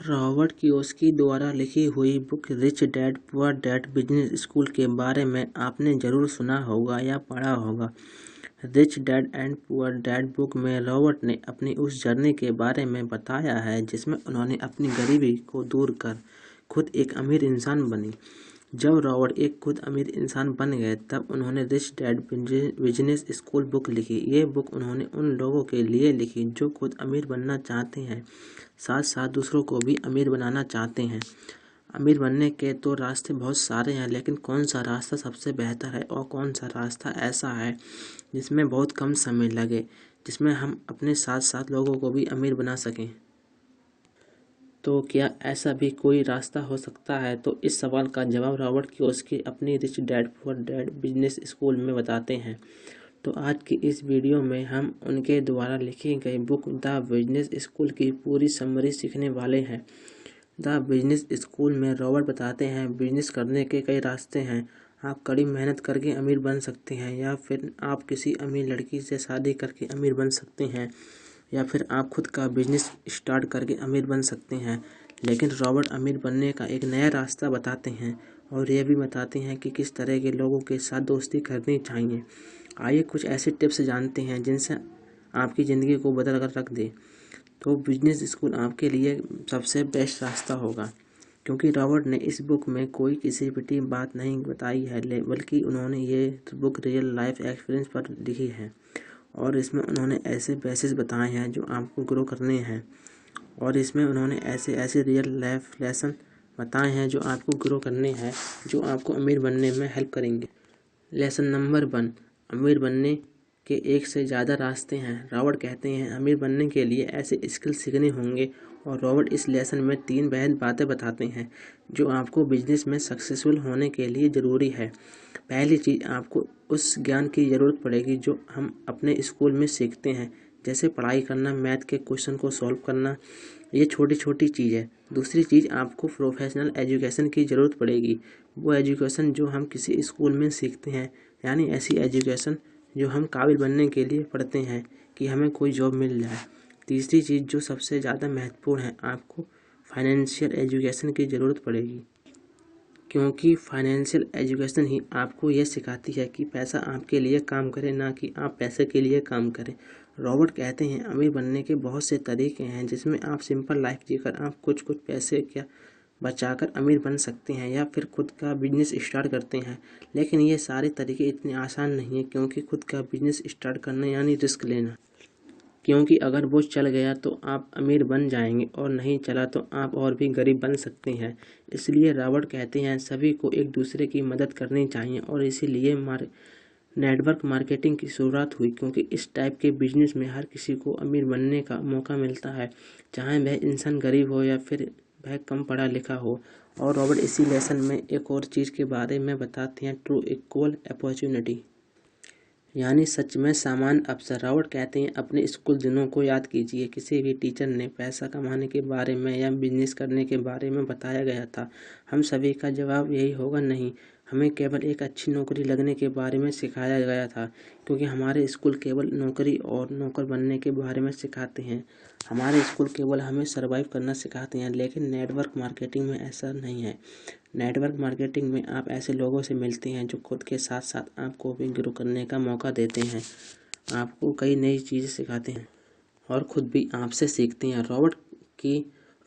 Robert Kiyosaki द्वारा लिखी हुई book rich dad poor dad business school के बारे में आपने ज़रूर सुना होगा या पढ़ा होगा। Rich dad and poor dad book में रॉबर्ट ने अपनी उस जर्नी के बारे में बताया है जिसमें उन्होंने अपनी गरीबी को दूर कर खुद एक अमीर इंसान बनी। जब रॉबर्ट एक खुद अमीर इंसान बन गए तब उन्होंने rich dad business school book लिखी। ये बुक उन्होंने उन लोगों के लिए लिखी जो खुद अमीर बनना चाहते हैं, साथ साथ दूसरों को भी अमीर बनाना चाहते हैं। अमीर बनने के तो रास्ते बहुत सारे हैं, लेकिन कौन सा रास्ता सबसे बेहतर है और कौन सा रास्ता ऐसा है जिसमें बहुत कम समय लगे, जिसमें हम अपने साथ साथ लोगों को भी अमीर बना सकें। तो क्या ऐसा भी कोई रास्ता हो सकता है? तो इस सवाल का जवाब रॉबर्ट कियोसाकी अपनी rich dad poor dad business school में बताते हैं। तो आज की इस वीडियो में हम उनके द्वारा लिखी गई बुक द बिजनेस स्कूल की पूरी समरी सीखने वाले हैं। द बिजनेस स्कूल में रॉबर्ट बताते हैं बिजनेस करने के कई रास्ते हैं। आप कड़ी मेहनत करके अमीर बन सकते हैं, या फिर आप किसी अमीर लड़की से शादी करके अमीर बन सकते हैं, या फिर आप खुद का बिजनेस स्टार्ट करके अमीर बन सकते हैं। लेकिन रॉबर्ट अमीर बनने का एक नया रास्ता बताते हैं और यह भी बताते हैं कि किस तरह के लोगों के साथ दोस्ती करनी चाहिए। आइए कुछ ऐसे टिप्स जानते हैं जिनसे आपकी ज़िंदगी को बदल कर रख दे। तो बिजनेस स्कूल आपके लिए सबसे बेस्ट रास्ता होगा, क्योंकि रॉबर्ट ने इस बुक में कोई किसी पिटी बात नहीं बताई है, बल्कि उन्होंने ये बुक रियल लाइफ एक्सपीरियंस पर लिखी है। और इसमें उन्होंने ऐसे बेसिस बताए हैं जो आपको ग्रो करने हैं, और इसमें उन्होंने ऐसे ऐसे रियल लाइफ लेसन बताए हैं जो आपको ग्रो करने हैं, जो आपको अमीर बनने में हेल्प करेंगे। लेसन नंबर 1, अमीर बनने के एक से ज़्यादा रास्ते हैं। रॉबर्ट कहते हैं अमीर बनने के लिए ऐसे स्किल सीखने होंगे, और रॉबर्ट इस लेसन में 3 बेहद बातें बताते हैं जो आपको बिजनेस में सक्सेसफुल होने के लिए ज़रूरी है। पहली चीज़, आपको उस ज्ञान की ज़रूरत पड़ेगी जो हम अपने स्कूल में सीखते हैं, जैसे पढ़ाई करना, मैथ के क्वेश्चन को सॉल्व करना, ये छोटी छोटी चीज़ है। दूसरी चीज़, आपको प्रोफेशनल एजुकेशन की ज़रूरत पड़ेगी, वो एजुकेशन जो हम किसी स्कूल में सीखते हैं, यानी ऐसी एजुकेशन जो हम काबिल बनने के लिए पढ़ते हैं कि हमें कोई जॉब मिल जाए। तीसरी चीज़ जो सबसे ज़्यादा महत्वपूर्ण है, आपको फाइनेंशियल एजुकेशन की ज़रूरत पड़ेगी, क्योंकि फाइनेंशियल एजुकेशन ही आपको ये सिखाती है कि पैसा आपके लिए काम करे, ना कि आप पैसे के लिए काम करें। रॉबर्ट कहते हैं अमीर बनने के बहुत से तरीके हैं जिसमें आप सिंपल लाइफ जीकर आप कुछ कुछ पैसे क्या बचाकर अमीर बन सकते हैं, या फिर खुद का बिजनेस स्टार्ट करते हैं। लेकिन ये सारे तरीके इतने आसान नहीं है, क्योंकि खुद का बिजनेस स्टार्ट करना यानी रिस्क लेना, क्योंकि अगर वो चल गया तो आप अमीर बन जाएंगे, और नहीं चला तो आप और भी गरीब बन सकते हैं। इसलिए रॉबर्ट कहते हैं सभी को एक दूसरे की मदद करनी चाहिए, और इसीलिए नेटवर्क मार्केटिंग की शुरुआत हुई, क्योंकि इस टाइप के बिजनेस में हर किसी को अमीर बनने का मौका मिलता है, चाहे वह इंसान गरीब हो या फिर वह कम पढ़ा लिखा हो। और रॉबर्ट इसी लेसन में एक और चीज़ के बारे में बताते हैं, ट्रू इक्वल अपॉर्चुनिटी, यानी सच में समान अवसर। रॉबर्ट कहते हैं अपने स्कूल दिनों को याद कीजिए, किसी भी टीचर ने पैसा कमाने के बारे में या बिजनेस करने के बारे में बताया गया था, हम सभी का जवाब यही होगा नहीं। हमें केवल एक अच्छी नौकरी लगने के बारे में सिखाया गया था, क्योंकि हमारे स्कूल केवल नौकरी और नौकर बनने के बारे में सिखाते हैं। हमारे स्कूल केवल हमें सर्वाइव करना सिखाते हैं, लेकिन नेटवर्क मार्केटिंग में ऐसा नहीं है। नेटवर्क मार्केटिंग में आप ऐसे लोगों से मिलते हैं जो खुद के साथ साथ आपको भी ग्रो करने का मौका देते हैं, आपको कई नई चीज़ें सिखाते हैं और खुद भी आपसे सीखते हैं।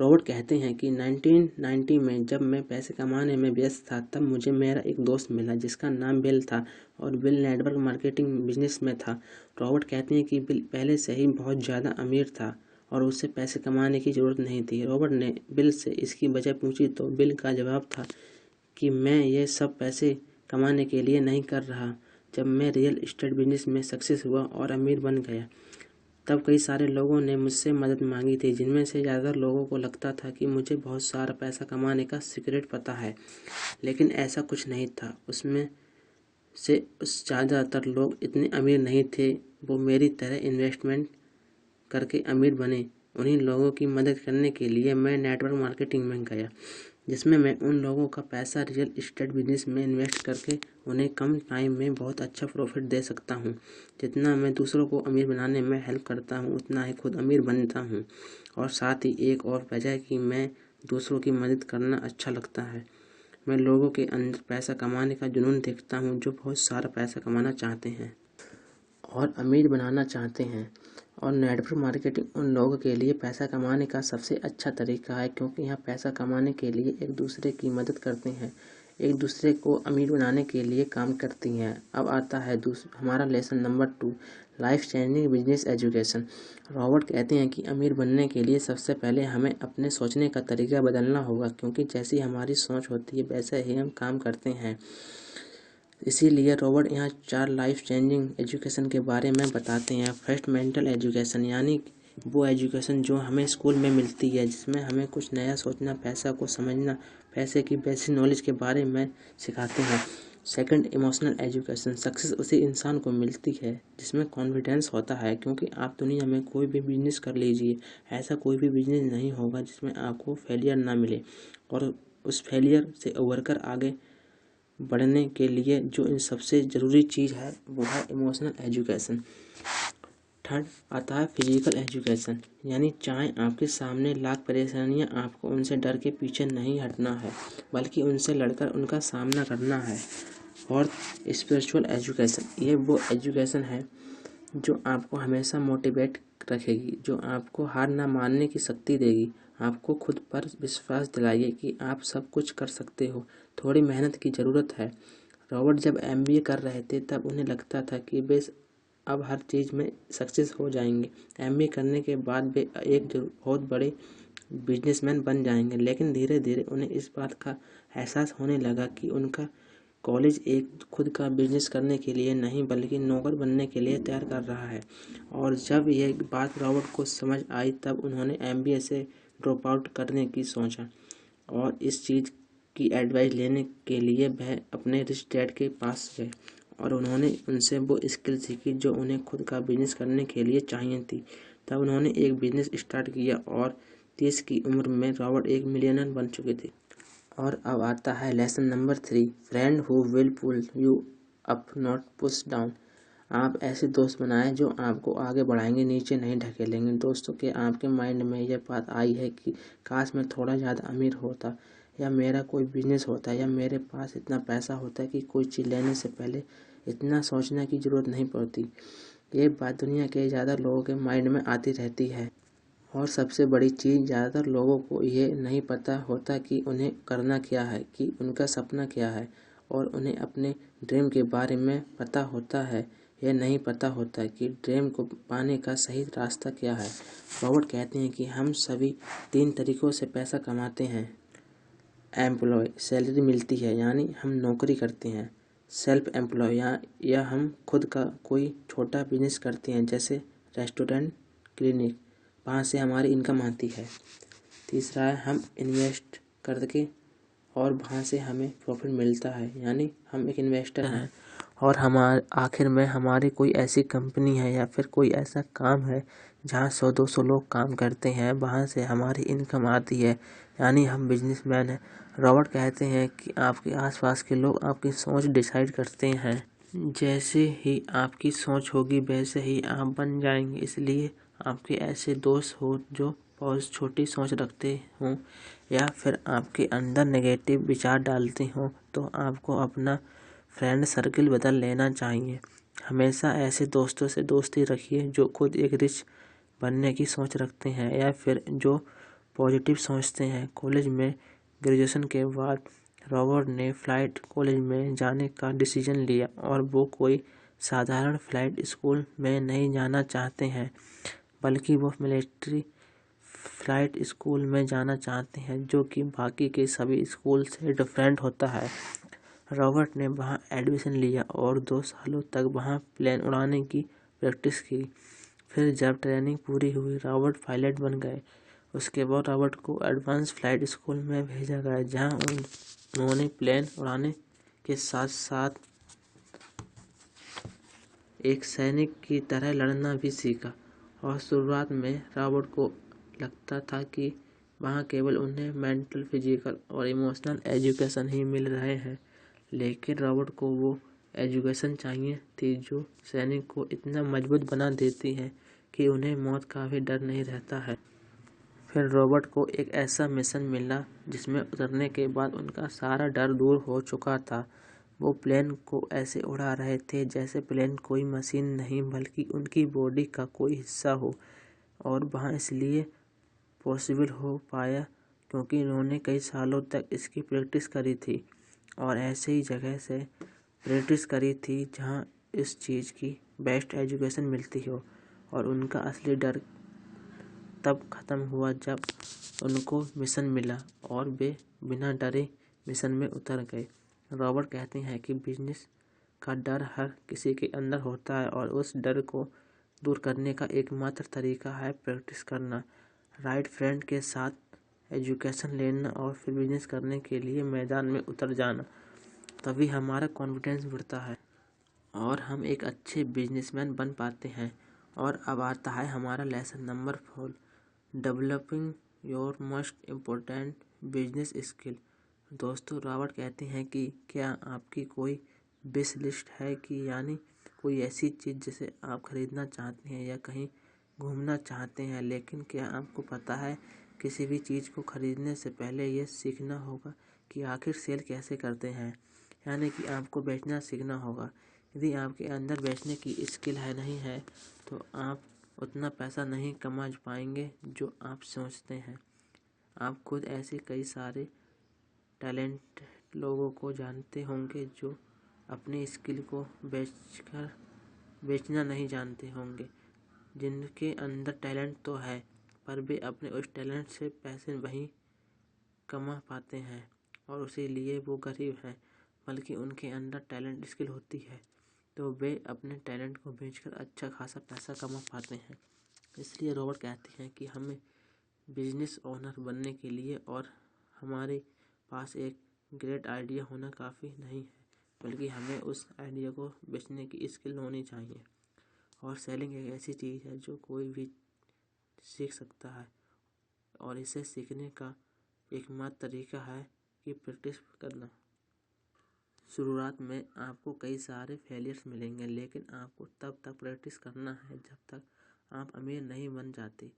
रॉबर्ट कहते हैं कि 1990 में जब मैं पैसे कमाने में व्यस्त था, तब मुझे मेरा एक दोस्त मिला जिसका नाम बिल था, और बिल नेटवर्क मार्केटिंग बिजनेस में था। रॉबर्ट कहते हैं कि बिल पहले से ही बहुत ज़्यादा अमीर था और उसे पैसे कमाने की ज़रूरत नहीं थी। रॉबर्ट ने बिल से इसकी वजह पूछी तो बिल का जवाब था कि मैं ये सब पैसे कमाने के लिए नहीं कर रहा। जब मैं रियल एस्टेट बिजनेस में सक्सेस हुआ और अमीर बन गया, तब कई सारे लोगों ने मुझसे मदद मांगी थी, जिनमें से ज़्यादातर लोगों को लगता था कि मुझे बहुत सारा पैसा कमाने का सीक्रेट पता है, लेकिन ऐसा कुछ नहीं था। उसमें से ज़्यादातर लोग इतने अमीर नहीं थे, वो मेरी तरह इन्वेस्टमेंट करके अमीर बने। उन्हीं लोगों की मदद करने के लिए मैं नेटवर्क मार्केटिंग में गया। जिसमें मैं उन लोगों का पैसा रियल एस्टेट बिजनेस में इन्वेस्ट करके उन्हें कम टाइम में बहुत अच्छा प्रॉफिट दे सकता हूँ। जितना मैं दूसरों को अमीर बनाने में हेल्प करता हूँ उतना ही खुद अमीर बनता हूँ। और साथ ही एक और वजह कि मैं दूसरों की मदद करना अच्छा लगता है। मैं लोगों के अंदर पैसा कमाने का जुनून देखता हूँ जो बहुत सारा पैसा कमाना चाहते हैं और अमीर बनाना चाहते हैं। और नेटवर्क मार्केटिंग उन लोगों के लिए पैसा कमाने का सबसे अच्छा तरीका है, क्योंकि यहाँ पैसा कमाने के लिए एक दूसरे की मदद करते हैं, एक दूसरे को अमीर बनाने के लिए काम करती हैं। अब आता है हमारा lesson number 2, life changing business education. Robert कहते हैं कि अमीर बनने के लिए सबसे पहले हमें अपने सोचने का तरीका बदलना होगा, क्योंकि जैसी हमारी सोच होती है वैसे ही हम काम करते हैं। इसीलिए रॉबर्ट यहाँ 4 लाइफ चेंजिंग एजुकेशन के बारे में बताते हैं। फर्स्ट, मेंटल एजुकेशन, यानी वो एजुकेशन जो हमें स्कूल में मिलती है, जिसमें हमें कुछ नया सोचना, पैसा को समझना, पैसे की बेसिक नॉलेज के बारे में सिखाते हैं। सेकंड, इमोशनल एजुकेशन, सक्सेस उसी इंसान को मिलती है जिसमें कॉन्फिडेंस होता है, क्योंकि आप दुनिया में कोई भी बिजनेस कर लीजिए, ऐसा कोई भी बिजनेस नहीं होगा जिसमें आपको फेलियर ना मिले। और उस फेलियर से उभर कर आगे बढ़ने के लिए जो इन सबसे ज़रूरी चीज़ है वो है इमोशनल एजुकेशन। थर्ड आता है फिजिकल एजुकेशन, यानी चाहे आपके सामने लाख परेशानियां, आपको उनसे डर के पीछे नहीं हटना है, बल्कि उनसे लड़कर उनका सामना करना है। और स्पिरिचुअल एजुकेशन, ये वो एजुकेशन है जो आपको हमेशा मोटिवेट रखेगी, जो आपको हार ना मानने की शक्ति देगी, आपको खुद पर विश्वास दिलाइए कि आप सब कुछ कर सकते हो, थोड़ी मेहनत की ज़रूरत है। रॉबर्ट जब MBA कर रहे थे तब उन्हें लगता था कि वे अब हर चीज़ में सक्सेस हो जाएंगे, MBA करने के बाद वे एक बहुत बड़े बिजनेसमैन बन जाएंगे। लेकिन धीरे धीरे उन्हें इस बात का एहसास होने लगा कि उनका कॉलेज एक खुद का बिजनेस करने के लिए नहीं बल्कि नौकर बनने के लिए तैयार कर रहा है। और जब यह बात रॉबर्ट को समझ आई तब उन्होंने MBA से ड्रॉप आउट करने की सोचा और इस चीज़ की एडवाइस लेने के लिए वह अपने रिच डैड के पास गए और उन्होंने उनसे वो स्किल सीखी जो उन्हें खुद का बिजनेस करने के लिए चाहिए थी। तब उन्होंने एक बिजनेस स्टार्ट किया और 30 की उम्र में रॉबर्ट एक मिलियनर बन चुके थे। और अब आता है lesson number 3, friend who will pull you up not push down. आप ऐसे दोस्त बनाएं जो आपको आगे बढ़ाएंगे, नीचे नहीं ढकेलेंगे। दोस्तों के आपके माइंड में यह बात आई है कि काश मैं थोड़ा ज़्यादा अमीर होता, या मेरा कोई बिजनेस होता, या मेरे पास इतना पैसा होता कि कोई चीज़ लेने से पहले इतना सोचने की ज़रूरत नहीं पड़ती। ये बात दुनिया के ज़्यादा लोगों के माइंड में आती रहती है। और सबसे बड़ी चीज़, ज़्यादातर लोगों को ये नहीं पता होता कि उन्हें करना क्या है, कि उनका सपना क्या है, और उन्हें अपने ड्रीम के बारे में पता होता है। यह नहीं पता होता कि ड्रीम को पाने का सही रास्ता क्या है। रॉबर्ट कहते हैं कि हम सभी 3 तरीक़ों से पैसा कमाते हैं। एम्प्लॉय, सैलरी मिलती है यानी हम नौकरी करते हैं। सेल्फ एम्प्लॉय, या हम खुद का कोई छोटा बिजनेस करते हैं, जैसे रेस्टोरेंट, क्लिनिक, वहाँ से हमारी इनकम आती है। तीसरा है हम इन्वेस्ट करके और वहाँ से हमें प्रॉफिट मिलता है, यानी हम एक इन्वेस्टर हैं। और आखिर में हमारी कोई ऐसी कंपनी है या फिर कोई ऐसा काम है जहाँ 100-200 लोग काम करते हैं, वहाँ से हमारी इनकम आती है, यानी हम बिजनेसमैन हैं। रॉबर्ट कहते हैं कि आपके आसपास के लोग आपकी सोच डिसाइड करते हैं। जैसे ही आपकी सोच होगी वैसे ही आप बन जाएंगे। इसलिए आपके ऐसे दोस्त हो जो बहुत छोटी सोच रखते हों या फिर आपके अंदर नेगेटिव विचार डालते हों, तो आपको अपना फ्रेंड सर्किल बदल लेना चाहिए। हमेशा ऐसे दोस्तों से दोस्ती रखिए जो खुद एक रिच बनने की सोच रखते हैं या फिर जो पॉजिटिव सोचते हैं। कॉलेज में ग्रेजुएशन के बाद रॉबर्ट ने फ़्लाइट कॉलेज में जाने का डिसीजन लिया और वो कोई साधारण फ़्लाइट स्कूल में नहीं जाना चाहते हैं, बल्कि वो मिलिट्री फ़्लाइट स्कूल में जाना चाहते हैं, जो कि बाकी के सभी स्कूल से डिफरेंट होता है। रॉबर्ट ने वहाँ एडमिशन लिया और 2 सालों तक वहाँ प्लेन उड़ाने की प्रैक्टिस की। फिर जब ट्रेनिंग पूरी हुई रॉबर्ट पायलट बन गए। उसके बाद रॉबर्ट को एडवांस फ्लाइट स्कूल में भेजा गया, जहाँ उन्होंने प्लेन उड़ाने के साथ साथ एक सैनिक की तरह लड़ना भी सीखा। और शुरुआत में रॉबर्ट को लगता था कि वहाँ केवल उन्हें मेंटल, फिजिकल और इमोशनल एजुकेशन ही मिल रहे हैं। लेकिन रॉबर्ट को वो एजुकेशन चाहिए थी जो सैनिक को इतना मजबूत बना देती है कि उन्हें मौत का भी डर नहीं रहता है। फिर रॉबर्ट को एक ऐसा मिशन मिला जिसमें उतरने के बाद उनका सारा डर दूर हो चुका था। वो प्लेन को ऐसे उड़ा रहे थे जैसे प्लेन कोई मशीन नहीं बल्कि उनकी बॉडी का कोई हिस्सा हो, और वहाँ इसलिए पॉसिबल हो पाया क्योंकि उन्होंने कई सालों तक इसकी प्रैक्टिस करी थी और ऐसे ही जगह से प्रैक्टिस करी थी जहाँ इस चीज़ की बेस्ट एजुकेशन मिलती हो। और उनका असली डर तब ख़त्म हुआ जब उनको मिशन मिला और वे बिना डरे मिशन में उतर गए। रॉबर्ट कहते हैं कि बिजनेस का डर हर किसी के अंदर होता है और उस डर को दूर करने का एकमात्र तरीका है प्रैक्टिस करना, राइट फ्रेंड के साथ एजुकेशन लेना और फिर बिजनेस करने के लिए मैदान में उतर जाना। तभी हमारा कॉन्फिडेंस बढ़ता है और हम एक अच्छे बिजनेसमैन बन पाते हैं। और अब आता है हमारा lesson number 4, developing your most important business skill. दोस्तों, रॉबर्ट कहते हैं कि क्या आपकी कोई विश लिस्ट है कि यानी कोई ऐसी चीज़ जिसे आप खरीदना चाहते हैं या कहीं घूमना चाहते हैं, लेकिन क्या आपको पता है किसी भी चीज़ को खरीदने से पहले ये सीखना होगा कि आखिर सेल कैसे करते हैं, यानी कि आपको बेचना सीखना होगा। यदि आपके अंदर बेचने की स्किल नहीं है तो आप उतना पैसा नहीं कमा पाएंगे जो आप सोचते हैं। आप खुद ऐसे कई सारे टैलेंट लोगों को जानते होंगे जो अपनी स्किल को बेचना नहीं जानते होंगे, जिनके अंदर टैलेंट तो है पर वे अपने उस टैलेंट से पैसे वहीं कमा पाते हैं और इसीलिए वो गरीब हैं। बल्कि उनके अंदर टैलेंट स्किल होती है तो वे अपने टैलेंट को बेचकर अच्छा खासा पैसा कमा पाते हैं। इसलिए रॉबर्ट कहते हैं कि हमें बिजनेस ओनर बनने के लिए और हमारे पास एक ग्रेट आइडिया होना काफ़ी नहीं है, बल्कि हमें उस आइडिया को बेचने की स्किल होनी चाहिए। और सेलिंग एक ऐसी चीज़ है जो कोई भी सीख सकता है और इसे सीखने का एकमात्र तरीका है कि प्रैक्टिस करना। शुरुआत में आपको कई सारे फेलियर्स मिलेंगे, लेकिन आपको तब तक प्रैक्टिस करना है जब तक आप अमीर नहीं बन जाते।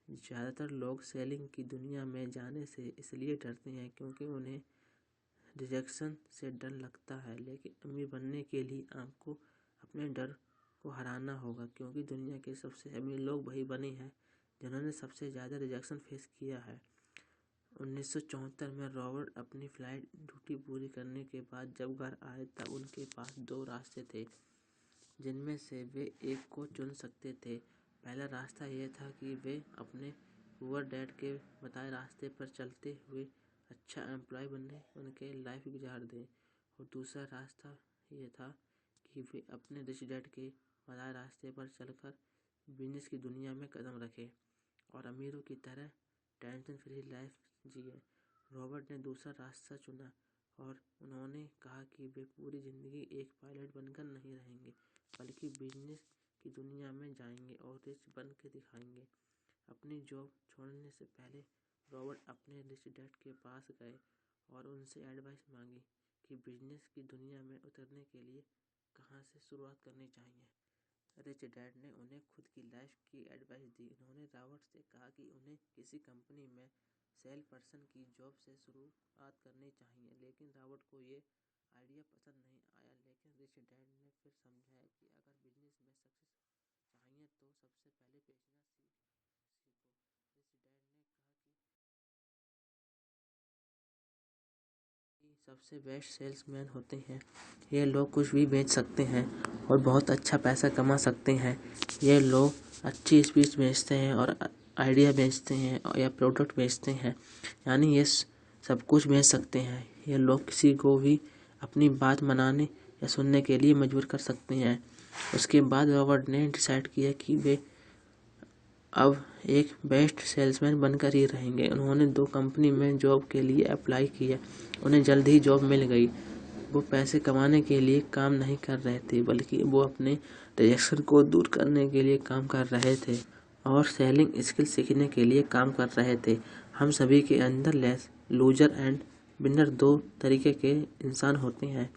ज़्यादातर लोग सेलिंग की दुनिया में जाने से इसलिए डरते हैं क्योंकि उन्हें रिजेक्शन से डर लगता है, लेकिन अमीर बनने के लिए आपको अपने डर को हराना होगा, क्योंकि दुनिया के सबसे अमीर लोग वही बने हैं जिन्होंने सबसे ज़्यादा रिजेक्शन फेस किया है। 1974 में रॉबर्ट अपनी फ्लाइट ड्यूटी पूरी करने के बाद जब घर आए तब उनके पास 2 रास्ते थे जिनमें से वे एक को चुन सकते थे। पहला रास्ता ये था कि वे अपने पुअर डैड के बताए रास्ते पर चलते हुए अच्छा एम्प्लॉय बनने उनके लाइफ गुजार दें, और दूसरा रास्ता ये था कि वे अपने रिच डैड के बताए रास्ते पर चलकर बिजनेस की दुनिया में कदम रखें और अमीरों की तरह टेंशन फ्री लाइफ जिए। रॉबर्ट ने दूसरा रास्ता चुना और उन्होंने कहा कि वे पूरी ज़िंदगी एक पायलट बनकर नहीं रहेंगे, बल्कि बिजनेस की दुनिया में जाएंगे और रिच बन के दिखाएंगे। अपनी जॉब छोड़ने से पहले रॉबर्ट अपने रिच डैड के पास गए और उनसे एडवाइस मांगी कि बिजनेस की दुनिया में उतरने के लिए कहाँ से शुरुआत करनी चाहिए। रिच डैड ने उन्हें खुद की लाइफ की एडवाइस दी। उन्होंने रॉबर्ट से कहा कि उन्हें किसी कंपनी में सेल पर्सन की जॉब से शुरुआत करनी चाहिए, लेकिन रॉबर्ट को ये आइडिया पसंद नहीं आया। लेकिन रिच डैड ने फिर समझाया कि अगर बिजनेस में सक्सेस चाहिए तो सबसे पहले बेचना सीखो। रिच डैड ने कहा कि सबसे बेस्ट सेल्समैन होते हैं ये लोग कुछ भी बेच सकते हैं और बहुत अच्छा पैसा कमा सकते हैं। ये लोग अच्छी स्पीच बेचते हैं और आइडिया बेचते हैं या प्रोडक्ट बेचते हैं, यानी ये सब कुछ बेच सकते हैं। ये लोग किसी को भी अपनी बात मानने या सुनने के लिए मजबूर कर सकते हैं। उसके बाद रॉबर्ट ने डिसाइड किया कि वे अब एक बेस्ट सेल्समैन बनकर ही रहेंगे। उन्होंने 2 कंपनी में जॉब के लिए अप्लाई किया। उन्हें जल्द ही जॉब मिल गई। वो पैसे कमाने के लिए काम नहीं कर रहे थे, बल्कि वो अपने रिजेक्शन को दूर करने के लिए काम कर रहे थे और सेलिंग स्किल सीखने के लिए काम कर रहे थे। हम सभी के अंदर लूजर एंड विनर दो तरीके के इंसान होते हैं,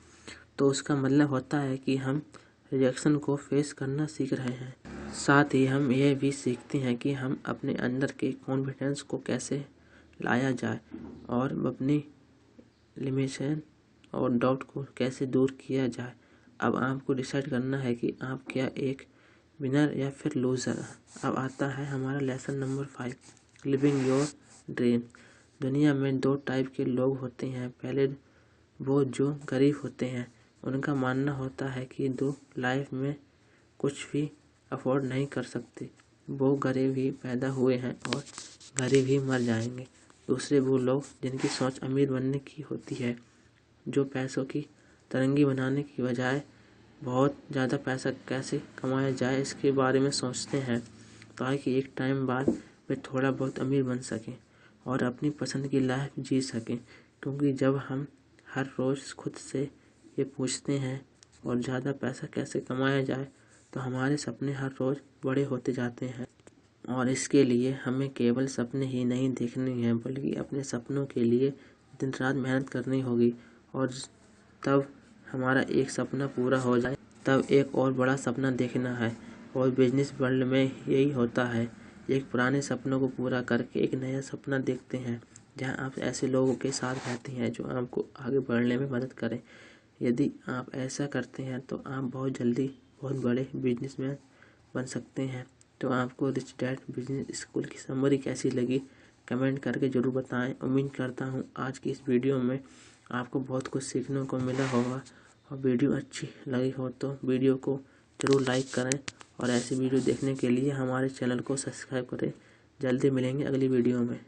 तो उसका मतलब होता है कि हम रिजेक्शन को फेस करना सीख रहे हैं। साथ ही हम यह भी सीखते हैं कि हम अपने अंदर के कॉन्फिडेंस को कैसे लाया जाए और अपनी लिमिटेशन और डाउट को कैसे दूर किया जाए। अब आपको डिसाइड करना है कि आप क्या एक विनर या फिर लूज़र। अब आता है हमारा lesson number 5, living your dream. दुनिया में दो टाइप के लोग होते हैं। पहले वो जो गरीब होते हैं, उनका मानना होता है कि दो लाइफ में कुछ भी अफोर्ड नहीं कर सकते, वो गरीब ही पैदा हुए हैं और गरीब ही मर जाएंगे। दूसरे वो लोग जिनकी सोच अमीर बनने की होती है, जो पैसों की तरंगी बनाने की बजाय बहुत ज़्यादा पैसा कैसे कमाया जाए इसके बारे में सोचते हैं, ताकि एक टाइम बाद वे थोड़ा बहुत अमीर बन सकें और अपनी पसंद की लाइफ जी सकें। क्योंकि जब हम हर रोज़ खुद से ये पूछते हैं और ज़्यादा पैसा कैसे कमाया जाए, तो हमारे सपने हर रोज़ बड़े होते जाते हैं। और इसके लिए हमें केवल सपने ही नहीं देखने हैं, बल्कि अपने सपनों के लिए दिन रात मेहनत करनी होगी। और तब हमारा एक सपना पूरा हो जाए, तब एक और बड़ा सपना देखना है। और बिजनेस वर्ल्ड में यही होता है, एक पुराने सपनों को पूरा करके एक नया सपना देखते हैं, जहां आप ऐसे लोगों के साथ रहते हैं जो आपको आगे बढ़ने में मदद करें। यदि आप ऐसा करते हैं तो आप बहुत जल्दी बहुत बड़े बिजनेसमैन बन सकते हैं। तो आपको रिच डैड बिजनेस स्कूल की समरी कैसी लगी, कमेंट करके ज़रूर बताएं। उम्मीद करता हूं आज की इस वीडियो में आपको बहुत कुछ सीखने को मिला होगा, और वीडियो अच्छी लगी हो तो वीडियो को ज़रूर लाइक करें, और ऐसी वीडियो देखने के लिए हमारे चैनल को सब्सक्राइब करें। जल्दी मिलेंगे अगली वीडियो में।